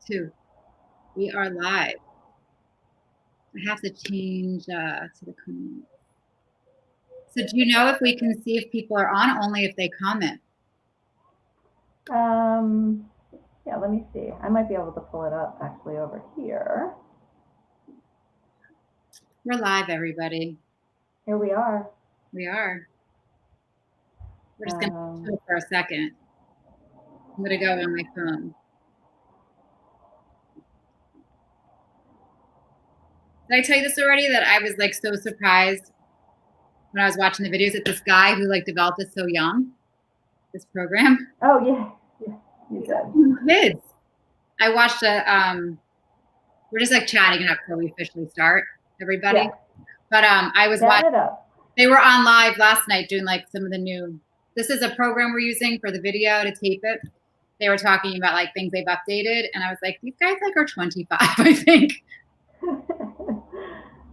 2. We are live. I have to change to the comments. So do you know if we can see if people are on? Only if they comment. Yeah, let me see. I might be able to pull it up actually over here. We're live, everybody. Here we are. We are. We're just going to chill for a second. I'm going to go on my phone. Did I tell you this already, that I was like so surprised when I was watching the videos that this guy who like developed it so young, this program? Oh yeah, you did. Kids. I watched we're just like chatting up before we officially start, everybody. Yeah. But I was watching. They were on live last night doing like some of the new. This is a program we're using for the video to tape it. They were talking about like things they've updated, and I was like, these guys like are 25, I think.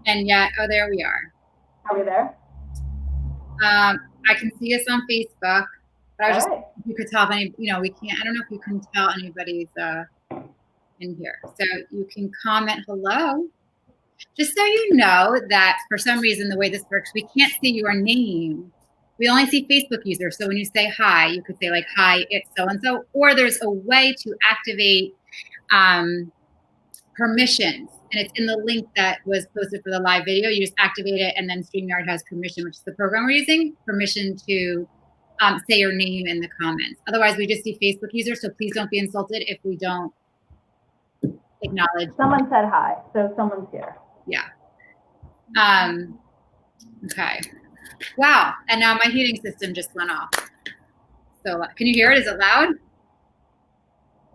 And yet, oh, there we are. Are we there? I can see us on Facebook, but I was just right. you could tell if any, you know, we can't. I don't know if you can tell anybody's in here, so you can comment hello. Just so you know that for some reason the way this works, we can't see your name. We only see Facebook users. So when you say hi, you could say like, hi, it's so-and-so, or there's a way to activate permissions. And it's in the link that was posted for the live video. You just activate it, and then StreamYard has permission, which is the program we're using, permission to say your name in the comments. Otherwise, we just see Facebook users. So please don't be insulted if we don't acknowledge. Someone said hi, so someone's here. Yeah. Okay. Wow. And now my heating system just went off. So can you hear it? Is it loud?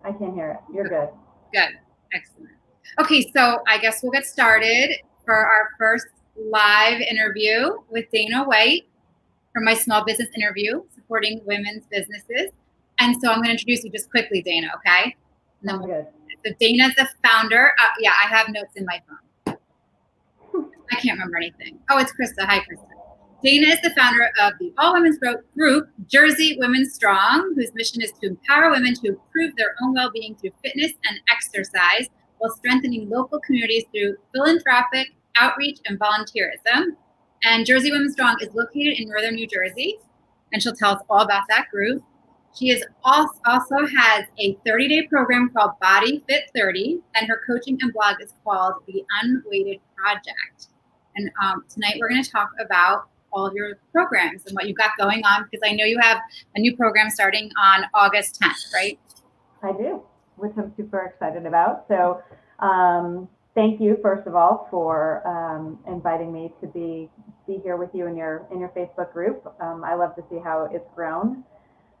I can't hear it. You're good. Good. Excellent. Okay, so I guess we'll get started for our first live interview with Dana White for my small business interview, supporting women's businesses. And so I'm going to introduce you just quickly, Dana, okay? And then good. So Dana's the founder. Yeah, I have notes in my phone. I can't remember anything. Oh, it's Krista. Hi, Krista. Dana is the founder of the all-women's group, Jersey Women Strong, whose mission is to empower women to improve their own well-being through fitness and exercise while strengthening local communities through philanthropic outreach and volunteerism. And Jersey Women Strong is located in northern New Jersey, and she'll tell us all about that group. She is also has a 30-day program called Body Fit 30, and her coaching and blog is called The Unweighted Project. And tonight we're going to talk about all of your programs and what you've got going on, because I know you have a new program starting on August 10th, right? I do, which I'm super excited about. So thank you, first of all, for inviting me to be here with you in your Facebook group. I love to see how it's grown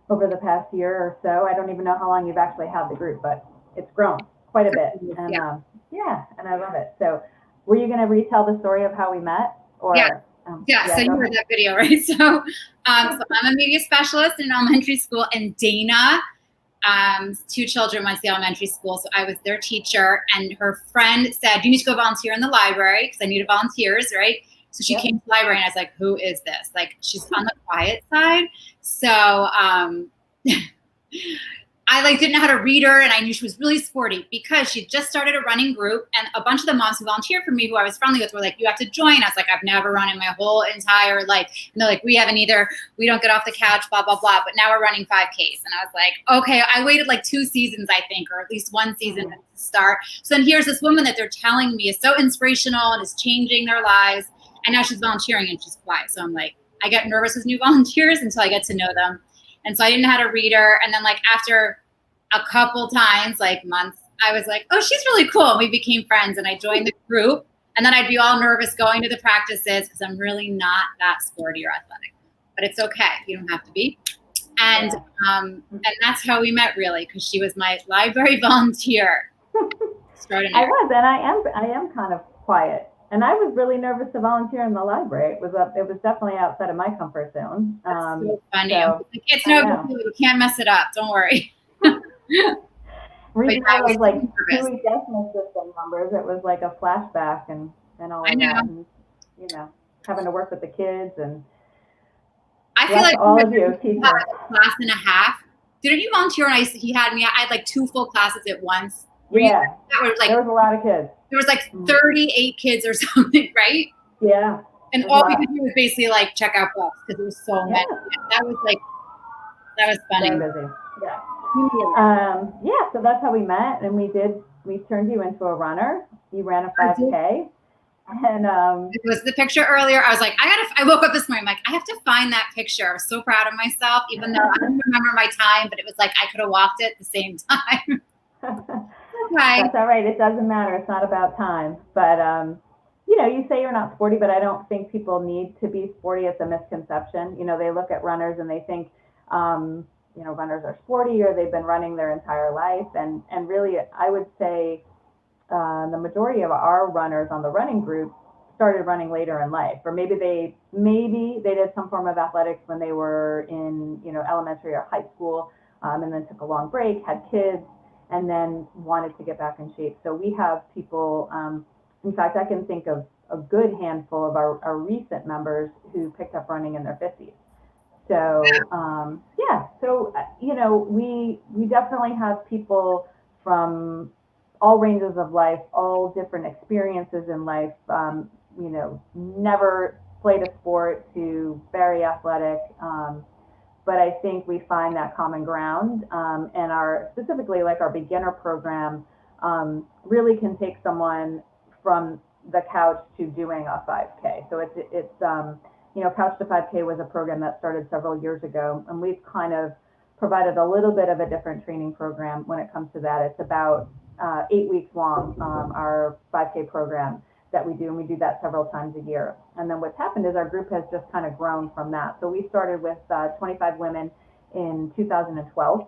over the past year or so. I don't even know how long you've actually had the group, but it's grown quite a bit. And yeah, and I love it. So were you going to retell the story of how we met? Or yeah, so you heard that video, right? So I'm a media specialist in elementary school, and Dana, 2 children went to the elementary school, so I was their teacher, and her friend said, you need to go volunteer in the library, because I needed volunteers, right? So she came to the library, and I was like, who is this? Like, she's on the quiet side. So I like didn't know how to read her, and I knew she was really sporty because she just started a running group, and a bunch of the moms who volunteered for me, who I was friendly with, were like, you have to join. I was like, I've never run in my whole entire life. And they're like, we haven't either. We don't get off the couch, blah, blah, blah. But now we're running 5Ks. And I was like, okay, I waited like 2 seasons, I think, or at least 1 season to start. So then here's this woman that they're telling me is so inspirational and is changing their lives. And now she's volunteering and she's quiet. So I'm like, I get nervous with new volunteers until I get to know them. And so I didn't know how to read her. And then like after a couple times, like months, I was like, oh, she's really cool. And we became friends, and I joined the group. And then I'd be all nervous going to the practices because I'm really not that sporty or athletic. But it's okay. You don't have to be. And that's how we met, really, because she was my library volunteer. I was, and I am kind of quiet. And I was really nervous to volunteer in the library. It was definitely outside of my comfort zone. That's so funny. So, it's no good. You can't mess it up. Don't worry. Reading all those like Dewey Decimal System numbers, it was like a flashback and all of that. And, you know, having to work with the kids, and I feel like all of you teachers. A class and a half. Didn't you volunteer? And I had like 2 full classes at once. Yeah. That were like, there was a lot of kids. There was like 38 kids or something, right? Yeah. And all we could do was basically like check out books because there was so many. That was funny. Very busy. Yeah. Yeah, so that's how we met, and we turned you into a runner. You ran a 5K. And it was the picture earlier. I was like, I woke up this morning, I'm like, I have to find that picture. I was so proud of myself, even though I didn't remember my time, but it was like I could have walked it at the same time. Okay. That's all right. It doesn't matter. It's not about time. But you say you're not sporty, but I don't think people need to be sporty. It's a misconception. They look at runners and they think runners are sporty or they've been running their entire life. And really, I would say the majority of our runners on the running group started running later in life, or maybe they did some form of athletics when they were in elementary or high school, and then took a long break, had kids, and then wanted to get back in shape. So we have people. In fact, I can think of a good handful of our recent members who picked up running in their 50s. So we definitely have people from all ranges of life, all different experiences in life, never played a sport to very athletic. But I think we find that common ground, and specifically like our beginner program really can take someone from the couch to doing a 5K. So it's Couch to 5K was a program that started several years ago, and we've kind of provided a little bit of a different training program when it comes to that. It's about 8 weeks long, our 5K program that we do, and we do that several times a year. And then what's happened is our group has just kind of grown from that. So we started with 25 women in 2012,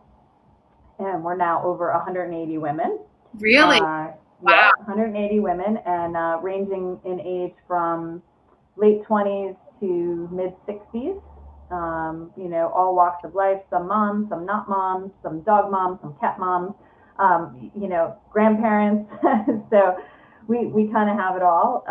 and we're now over 180 women. Really? Wow. Yeah, 180 women, and ranging in age from late 20s to mid 60s. All walks of life, some moms, some not moms, some dog moms, some cat moms, grandparents. So we kind of have it all.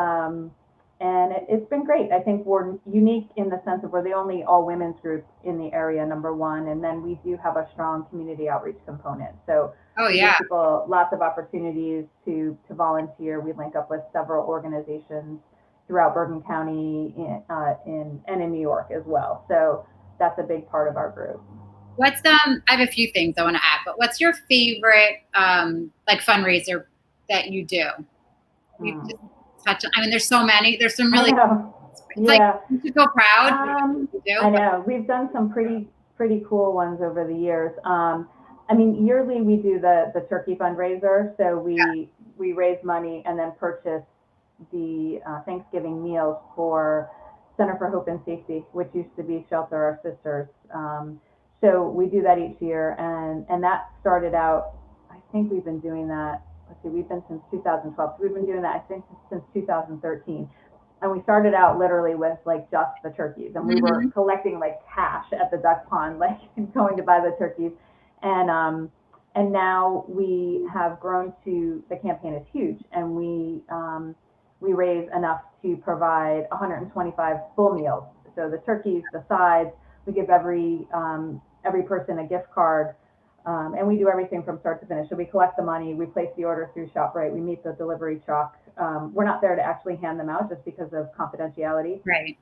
And it's been great. I think we're unique in the sense of we're the only all women's group in the area, number one. And then we do have a strong community outreach component. So we give people lots of opportunities to volunteer. We link up with several organizations throughout Bergen County and in New York as well. So that's a big part of our group. I have a few things I want to add, but what's your favorite fundraiser that you do? There's so many. There's some really. You should feel proud. I know we've done some pretty cool ones over the years. Yearly we do the turkey fundraiser. So we raise money and then purchase the Thanksgiving meals for Center for Hope and Safety, which used to be Shelter Our Sisters. So we do that each year, and that started out. I think we've been doing that. We've been since 2012. So we've been doing that, I think, since 2013. And we started out literally with just the turkeys, and we were collecting cash at the duck pond, going to buy the turkeys. And now we have grown to, the campaign is huge, and we raise enough to provide 125 full meals. So the turkeys, the sides, we give every person a gift card. And we do everything from start to finish. So we collect the money, we place the order through ShopRite, we meet the delivery truck. We're not there to actually hand them out just because of confidentiality. Right.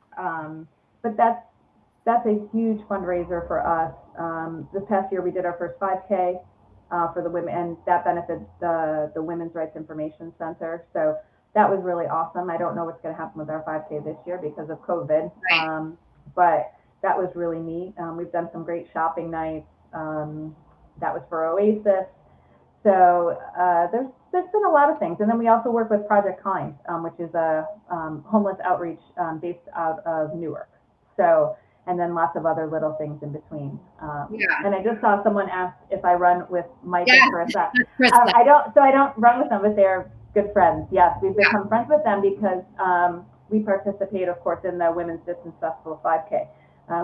But that's a huge fundraiser for us. This past year we did our first 5K for the women, and that benefits the Women's Rights Information Center. So that was really awesome. I don't know what's going to happen with our 5K this year because of COVID. Right. But that was really neat. We've done some great shopping nights. That was for Oasis. So there's been a lot of things. And then we also work with Project Kind, which is a homeless outreach based out of Newark. So, and then lots of other little things in between. And I just saw someone ask if I run with Mike and Carissa. I don't run with them, but they're good friends. Yes, we've become friends with them because we participate, of course, in the Women's Distance Festival 5K.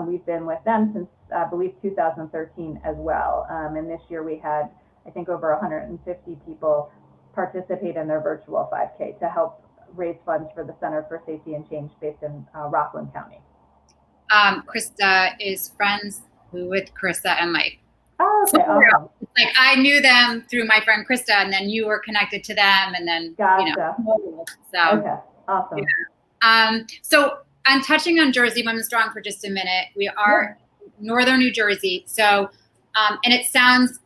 We've been with them since, I believe, 2013 as well. And this year we had, I think, over 150 people participate in their virtual 5K to help raise funds for the Center for Safety and Change based in Rockland County. Krista is friends with Carissa and Mike. Oh, okay, So awesome. it's like I knew them through my friend Krista, and then you were connected to them, and then Gotcha. so Okay, awesome. so I'm touching on Jersey Women Strong for just a minute. We are northern New Jersey, so and it sounds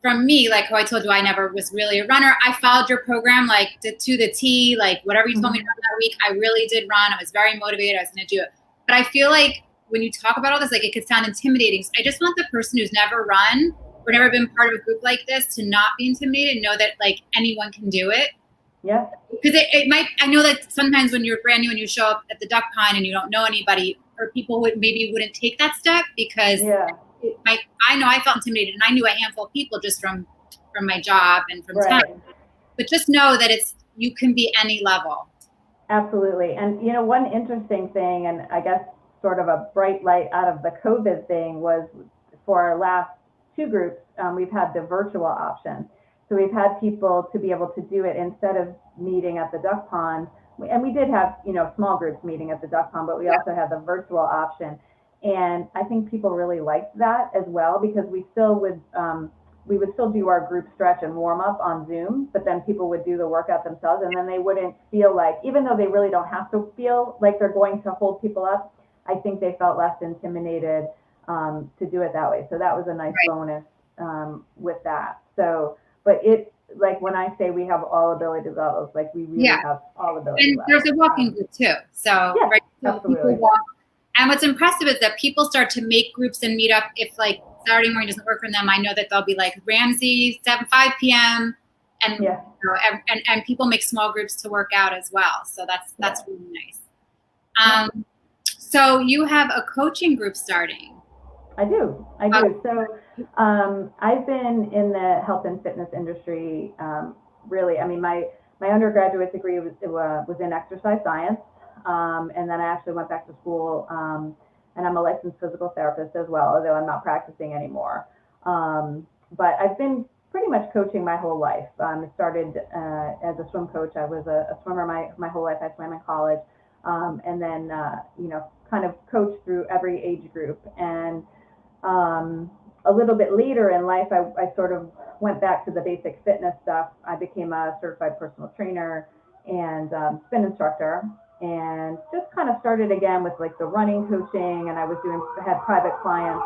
from me, like how I told you, I never was really a runner. I followed your program like to the T, like whatever you told me to run that week, I really did run. I was very motivated. I was going to do it. But I feel like when you talk about all this, like it could sound intimidating. So I just want the person who's never run or never been part of a group like this to not be intimidated and know that like anyone can do it. Yeah. Because it might, I know that sometimes when you're brand new and you show up at the duck pond and you don't know anybody, or people would maybe wouldn't take that step because I know I felt intimidated, and I knew a handful of people just from my job and from town. But just know that you can be any level. Absolutely. And one interesting thing, and I guess sort of a bright light out of the COVID thing, was for our last two groups, we've had the virtual option. So we've had people to be able to do it instead of meeting at the duck pond. And we did have, small groups meeting at the duck pond, but we also had the virtual option. And I think people really liked that as well, because we would still do our group stretch and warm up on Zoom, but then people would do the workout themselves, and then they wouldn't feel like, even though they really don't have to feel like they're going to hold people up, I think they felt less intimidated to do it that way. So that was a nice bonus with that. So, but like when I say we have all ability levels, like we really have all ability and levels. There's a walking group too. So, absolutely. And what's impressive is that people start to make groups and meet up. If like Saturday morning doesn't work for them, I know that they'll be like Ramsey 5 p.m. and and people make small groups to work out as well. So that's really nice. So you have a coaching group starting. I do. So I've been in the health and fitness industry. Really, I mean, my undergraduate degree was in exercise science. And then I actually went back to school, and I'm a licensed physical therapist as well, although I'm not practicing anymore. But I've been pretty much coaching my whole life. I started as a swim coach. I was a swimmer my whole life. I swam in college, and then kind of coached through every age group. And a little bit later in life, I sort of went back to the basic fitness stuff. I became a certified personal trainer and spin instructor, and just kind of started again with like the running coaching, and I had private clients.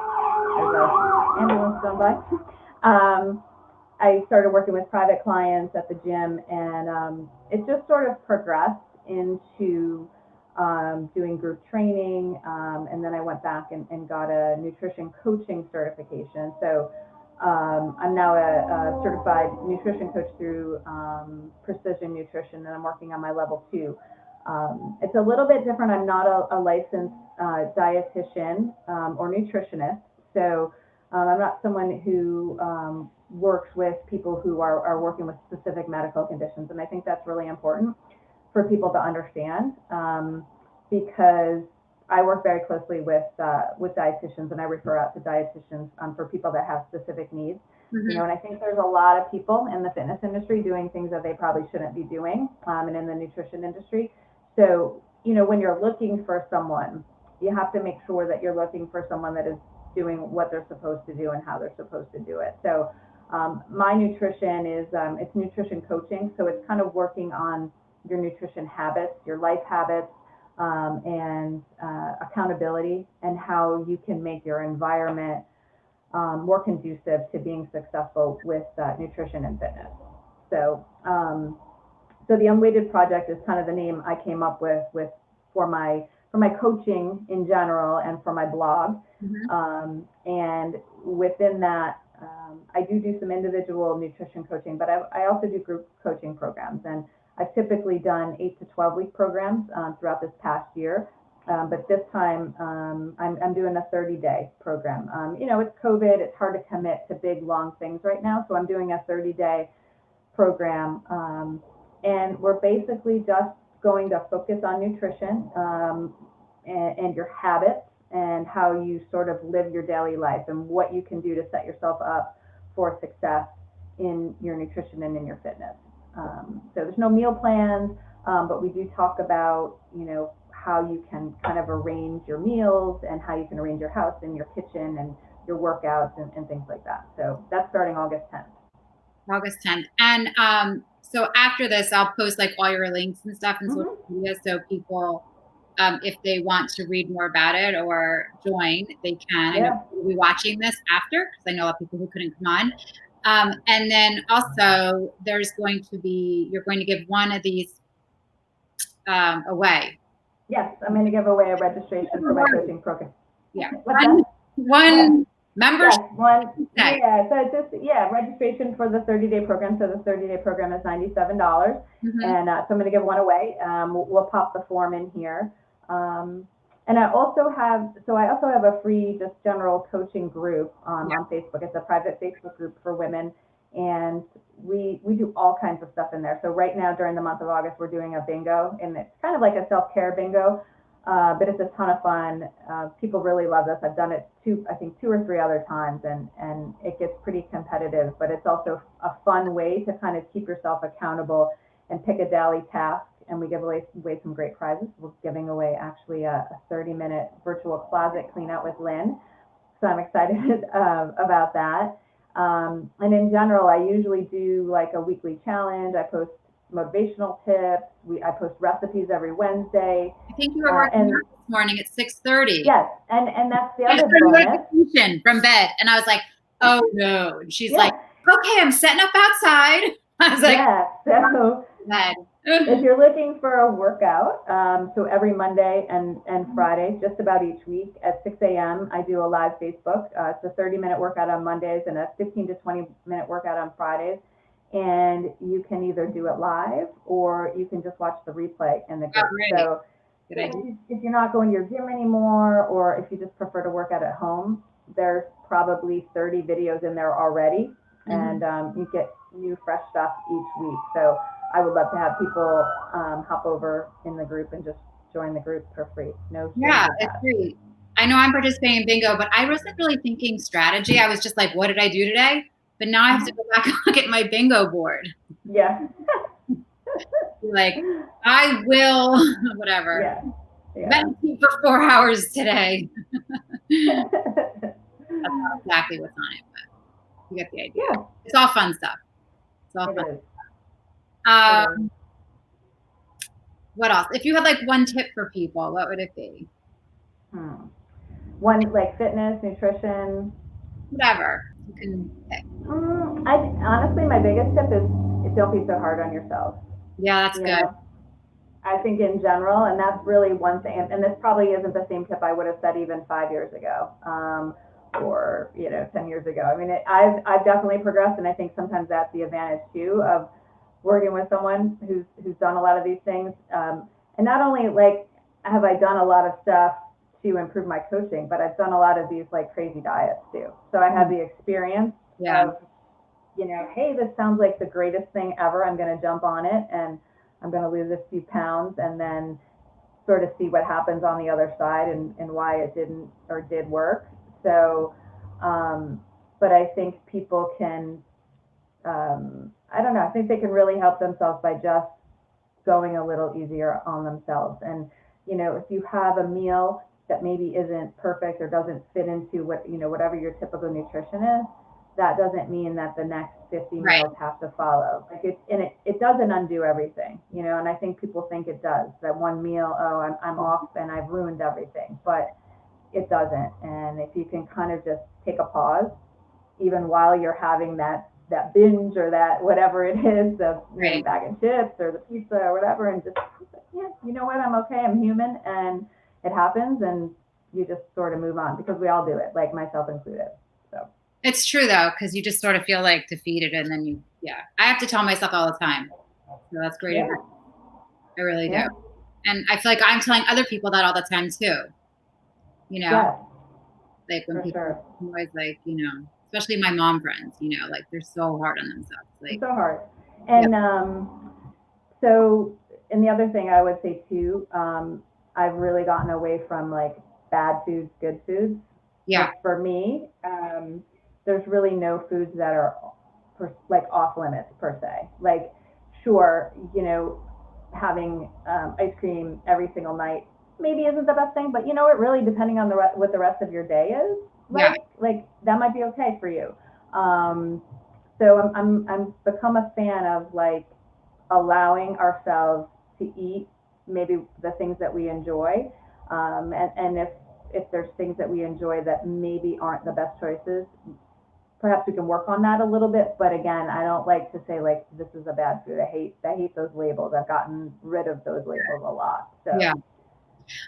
There's an ambulance going by. I started working with private clients at the gym, and it just sort of progressed into doing group training, and then I went back and got a nutrition coaching certification. So I'm now a certified nutrition coach through Precision Nutrition, and I'm working on my level 2. It's a little bit different. I'm not a licensed dietitian or nutritionist, so I'm not someone who works with people who are working with specific medical conditions, and I think that's really important for people to understand, because I work very closely with dietitians, and I refer out to dietitians for people that have specific needs. And I think there's a lot of people in the fitness industry doing things that they probably shouldn't be doing, and in the nutrition industry. So, when you're looking for someone, you have to make sure that you're looking for someone that is doing what they're supposed to do and how they're supposed to do it. So my nutrition is, it's nutrition coaching. So it's kind of working on your nutrition habits, your life habits, and accountability, and how you can make your environment more conducive to being successful with nutrition and fitness. So, so the Unweighted Project is kind of the name I came up with for my coaching in general and for my blog. And within that, I do some individual nutrition coaching, but I also do group coaching programs. And I've typically done 8 to 12 week programs throughout this past year. But this time I'm doing a 30-day program. It's COVID. It's hard to commit to big, long things right now. So I'm doing a 30-day program. And we're basically just going to focus on nutrition and your habits and how you sort of live your daily life and what you can do to set yourself up for success in your nutrition and in your fitness. So there's no meal plans, but we do talk about, how you can kind of arrange your meals and how you can arrange your house and your kitchen and workouts and things like that. So that's starting August 10th. August 10th. And so after this, I'll post like all your links and stuff in social media, so people, if they want to read more about it or join, they can. I know we'll be watching this after, because I know a lot of people who couldn't come on. And then also you're going to give one of these away. Yes, I'm going to give away a registration for my coaching program. Yeah. One membership. Yes, so registration for the 30-day program. So the 30-day program is $97. And so I'm going to give one away. We'll pop the form in here. And I also have a free just general coaching group on Facebook. It's a private Facebook group for women. And we do all kinds of stuff in there. So right now during the month of August, we're doing a bingo, and it's kind of like a self-care bingo, but it's a ton of fun. People really love this. I've done it two or three other times, and it gets pretty competitive, but it's also a fun way to kind of keep yourself accountable and pick a daily task. And we give away some great prizes. We're giving away actually a 30-minute virtual closet clean out with Lynn. So I'm excited about that. And in general, I usually do like a weekly challenge. I post motivational tips. I post recipes every Wednesday. I think you were working out this morning at 6:30. Yes, and that's the other bonus. From bed, and I was like, oh no. And she's like, okay, I'm setting up outside. I was like, so if you're looking for a workout, so every Monday and Friday, just about each week at 6 a.m., I do a live Facebook. It's a 30-minute workout on Mondays and a 15 to 20-minute workout on Fridays. And you can either do it live or you can just watch the replay in the group. So if you're not going to your gym anymore, or if you just prefer to work out at home, there's probably 30 videos in there already. And you get new, fresh stuff each week. So I would love to have people hop over in the group and just join the group for free. It's free. I know I'm participating in bingo, but I wasn't really thinking strategy. I was just like, what did I do today? But now I have to go back and look at my bingo board. Yeah. Like, I will, whatever. Meditate for 4 hours today. That's not exactly what's on it, but you get the idea. Yeah. It's all fun stuff. It's all fun. What else? If you had like one tip for people, what would it be? One, like fitness, nutrition, whatever you can pick. Honestly, my biggest tip is don't be so hard on yourself. Yeah, that's good. I think in general, and that's really one thing, and this probably isn't the same tip I would have said even 5 years ago, or 10 years ago. I mean, I've definitely progressed, and I think sometimes that's the advantage too of working with someone who's done a lot of these things. And not only like have I done a lot of stuff to improve my coaching, but I've done a lot of these like crazy diets too. So I have the experience of, hey, this sounds like the greatest thing ever. I'm going to jump on it and I'm going to lose a few pounds and then sort of see what happens on the other side and why it didn't or did work. So, but I think people can, I don't know, I think they can really help themselves by just going a little easier on themselves. And, if you have a meal that maybe isn't perfect or doesn't fit into what, whatever your typical nutrition is, that doesn't mean that the next 50 meals have to follow. Like it doesn't undo everything, and I think people think it does. That one meal, I'm off and I've ruined everything, but it doesn't. And if you can kind of just take a pause, even while you're having that binge or that whatever it is, the bag of chips or the pizza or whatever, and just, you know what, I'm okay, I'm human, and it happens, and you just sort of move on, because we all do it, like myself included. So it's true though, because you just sort of feel like defeated, and then I have to tell myself all the time. So that's great. I really do. And I feel like I'm telling other people that all the time too. Like when people are always like, especially my mom friends, like they're so hard on themselves. Like so hard. And and the other thing I would say too, I've really gotten away from like bad foods, good foods. Yeah. Like for me, there's really no foods that are like off limits per se. Like, sure, having ice cream every single night maybe isn't the best thing, but it really, depending on what the rest of your day is, like that might be okay for you. So I'm become a fan of like allowing ourselves to eat maybe the things that we enjoy, and if there's things that we enjoy that maybe aren't the best choices, perhaps we can work on that a little bit. But again, I don't like to say like this is a bad food. I hate those labels. I've gotten rid of those labels a lot. So Yeah.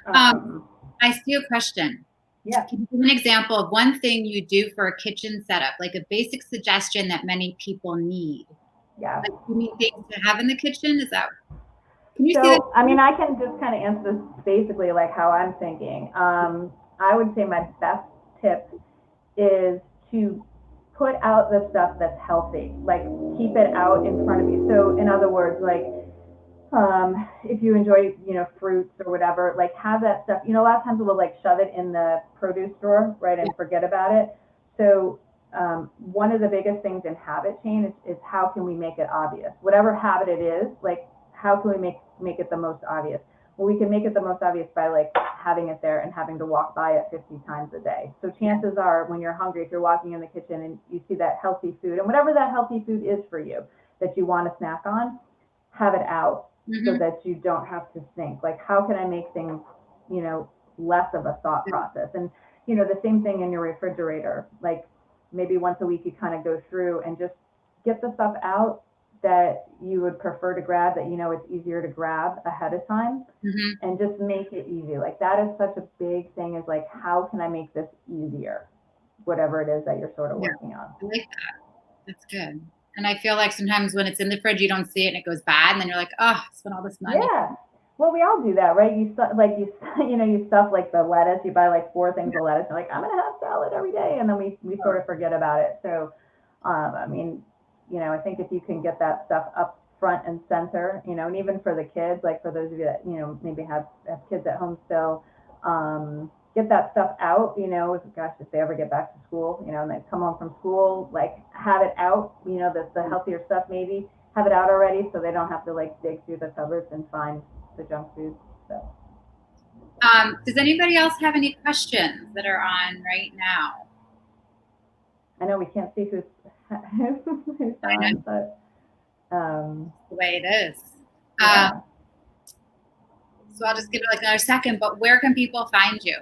I see a question. Yeah. Can you give an example of one thing you do for a kitchen setup, like a basic suggestion that many people need? Yeah. Like, you need things to have in the kitchen? Is that? Can you see So, that? I mean, I can just kind of answer this basically like how I'm thinking. I would say my best tip is to put out the stuff that's healthy, like keep it out in front of you. So, in other words, like if you enjoy, fruits or whatever, like have that stuff. A lot of times we'll like shove it in the produce drawer, right, and forget about it. So one of the biggest things in habit change is how can we make it obvious? Whatever habit it is, like how can we make it the most obvious? Well, we can make it the most obvious by like having it there and having to walk by it 50 times a day. So chances are when you're hungry, if you're walking in the kitchen and you see that healthy food, and whatever that healthy food is for you that you want to snack on, have it out. So that you don't have to think like, how can I make things, less of a thought process? And, the same thing in your refrigerator, like maybe once a week you kind of go through and just get the stuff out that you would prefer to grab, that, it's easier to grab ahead of time, and just make it easy. Like that is such a big thing, is like, how can I make this easier? Whatever it is that you're sort of working on. I like that. That's good. And I feel like sometimes when it's in the fridge, you don't see it and it goes bad, and then you're like, oh, I spent all this money. Yeah. Well, we all do that, right? You stuff like the lettuce. You buy like 4 things of lettuce. You're like, I'm gonna have salad every day, and then we sort of forget about it. So, I mean, I think if you can get that stuff up front and center, and even for the kids, like for those of you that maybe have kids at home still, get that stuff out, if they ever get back to school, and they come home from school, like have it out, the healthier stuff, maybe have it out already so they don't have to like dig through the cupboards and find the junk food. So. Does anybody else have any questions that are on right now? I know we can't see who's on, but the way it is. Yeah. So I'll just give it like another second, but where can people find you?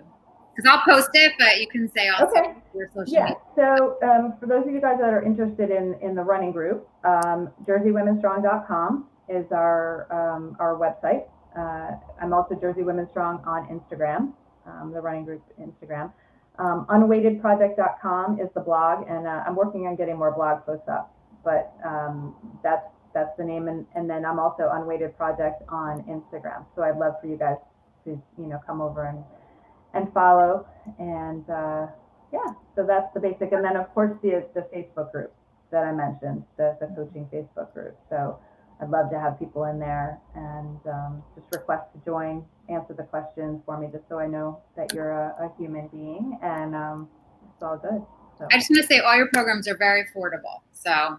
Because I'll post it, but you can say also your social media. So for those of you guys that are interested in the running group, jerseywomenstrong.com is our website. I'm also Jersey Women Strong on Instagram, the running group Instagram. Unweightedproject.com is the blog, and I'm working on getting more blog posts up, but that's the name, and then I'm also Unweighted Project on Instagram. So I'd love for you guys to come over and follow, and so that's the basic. And then of course the Facebook group that I mentioned, the coaching Facebook group. So I'd love to have people in there, and just request to join, answer the questions for me, just so I know that you're a human being, and it's all good. So. I just want to say all your programs are very affordable. So.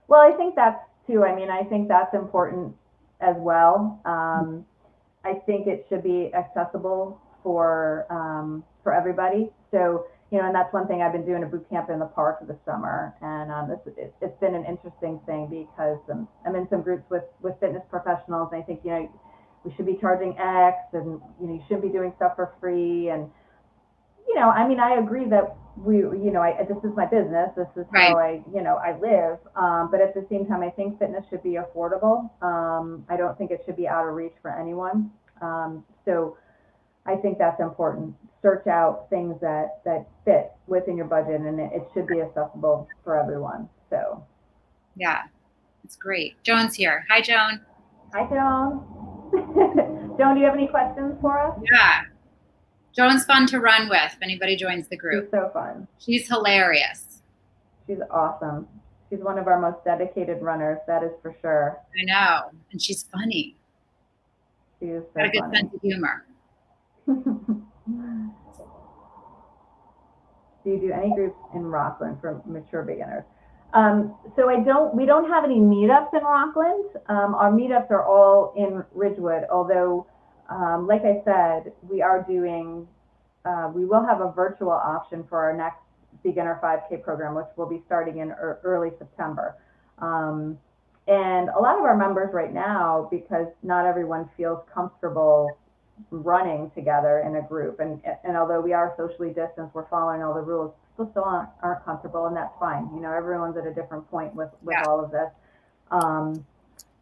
Well, I think that's too. I mean, I think that's important as well. I think it should be accessible for everybody. So, and that's one thing. I've been doing a boot camp in the park this summer, and it's been an interesting thing because I'm in some groups with fitness professionals, and I think, we should be charging X, and, you shouldn't be doing stuff for free. And, I mean, I agree that this is my business. This is how I live. But at the same time, I think fitness should be affordable. I don't think it should be out of reach for anyone. So I think that's important. Search out things that fit within your budget, and it should be accessible for everyone. So. Yeah, it's great. Joan's here. Hi, Joan. Hi, Joan. Joan, do you have any questions for us? Yeah. Joan's fun to run with if anybody joins the group. She's so fun. She's hilarious. She's awesome. She's one of our most dedicated runners, that is for sure. I know. And she's funny. She is so got a good funny. sense of humor. Do you do any groups in Rockland for mature beginners? So we don't have any meetups in Rockland. Our meetups are all in Ridgewood, although, like I said, we are doing we will have a virtual option for our next beginner 5K program, which will be starting in early September. And a lot of our members right now, because not everyone feels comfortable running together in a group, and although we are socially distanced, we're following all the rules, still aren't comfortable, and that's fine. You know, everyone's at a different point with all of this.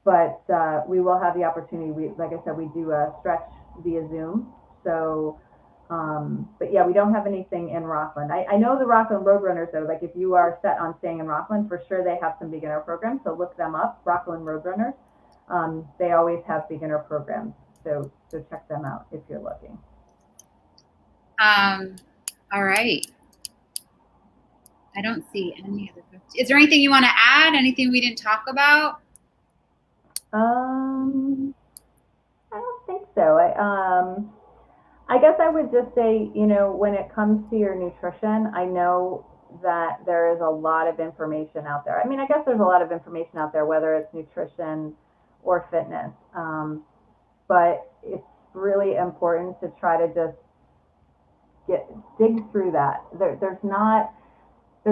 But we will have the opportunity. Like I said, we do a stretch via Zoom. So, but yeah, we don't have anything in Rockland. I know the Rockland Roadrunners, though, like if you are set on staying in Rockland, for sure they have some beginner programs. So look them up, Rockland Roadrunners. They always have beginner programs. So check them out if you're looking. All right. I don't see any other questions. Is there anything you want to add? Anything we didn't talk about? I don't think so. I guess I would just say, you know, when it comes to your nutrition, I know that there is a lot of information out there. I mean, I guess there's a lot of information out there, whether it's nutrition or fitness. But it's really important to try to just dig through that. There's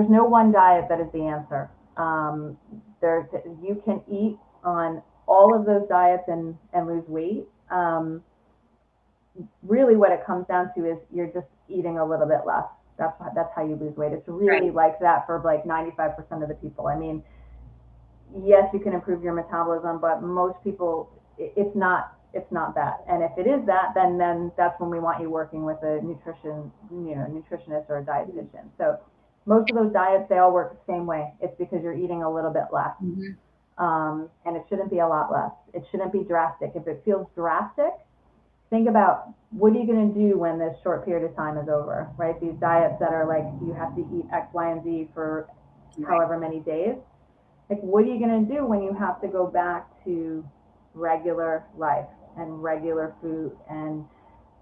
no one diet that is the answer. You can eat on all of those diets and lose weight. Really what it comes down to is you're just eating a little bit less. That's how you lose weight. It's really right. like that for like 95% of the people. I mean, yes, you can improve your metabolism, but most people, it's not that. And if it is that, then that's when we want you working with a nutritionist or a dietitian. So most of those diets, they all work the same way. It's because you're eating a little bit less. Mm-hmm. And it shouldn't be a lot less. It shouldn't be drastic. If it feels drastic, think about what are you going to do when this short period of time is over, right? These diets that are like you have to eat X, Y, and Z for however many days. Like, what are you going to do when you have to go back to regular life and regular food? And,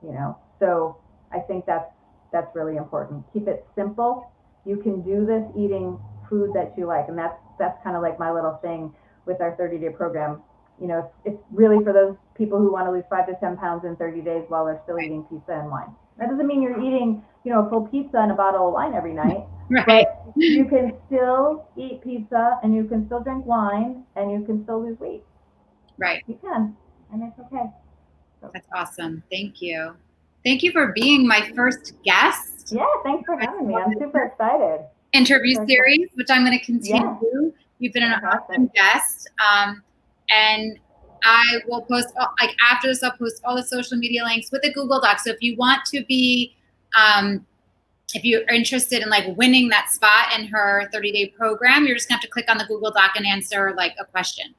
you know, so I think that's really important. Keep it simple. You can do this eating food that you like. And that's kind of like my little thing with our 30-day program. You know, it's really for those people who want to lose 5 to 10 pounds in 30 days while they're still eating pizza and wine. That doesn't mean you're eating, you know, a full pizza and a bottle of wine every night. Right. But you can still eat pizza and you can still drink wine and you can still lose weight. Right. You can, and it's okay. So. That's awesome. Thank you. Thank you for being my first guest. Yeah, thanks for having me. I'm super excited. Interview series, which I'm going to continue. Yeah. You've been an awesome guest. And I will post, like after this, I'll post all the social media links with a Google Doc. So if you want to be, if you're interested in like winning that spot in her 30-day program, you're just gonna have to click on the Google Doc and answer like a question.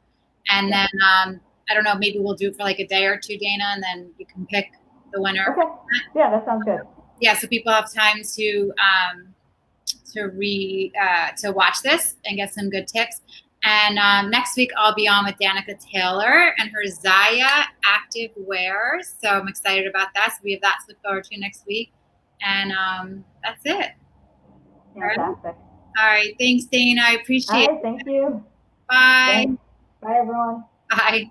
And then, I don't know, maybe we'll do it for like a day or two, Dana, and then you can pick the winner. Okay. Yeah, that sounds good. Yeah, so people have time to watch this and get some good tips. And next week I'll be on with Danica Taylor and her Zaya active wear. So I'm excited about that. So we have that to look forward to next week. And that's it. Fantastic. All right. Thanks, Dana. I appreciate it. Thank you. Bye. Thanks. Bye, everyone. Bye.